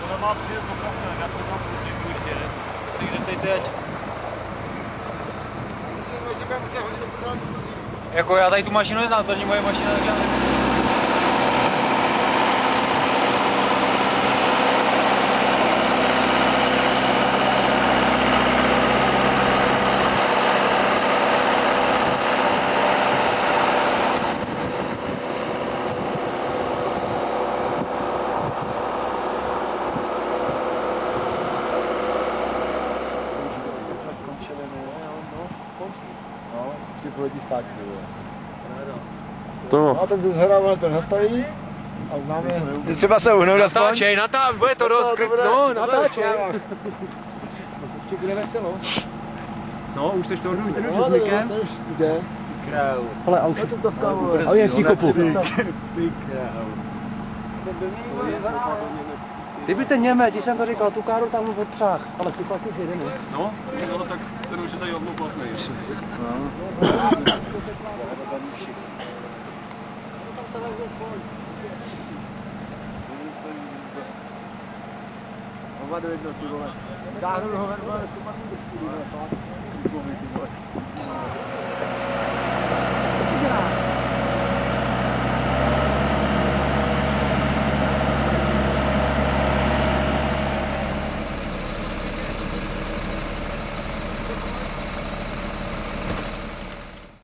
Ona má přijet do kafe, já se tam přijdu ještě. Si kde teď? Jako já tady tu mašinu neznám, to není moje mašina, tak já nevím. Pojedí zpátky, To. A ten zhora to nastaví a známe. Je třeba se uhnout aspoň. Natáčej, bude to rozkryt, no, natáčej. Ještě bude veselo. No, už seš to No, to už jde. Králu. Ale a už. A je v kopu. Ty by ten Němec, když jsem to říkal, tu káru tam odpřáh, ale si pak už jede, ne? No, tak ten už je tady odloplatný. Oba do jednoty, vole. Dáhnu ho ven, vole, tu maku do škůru, vole.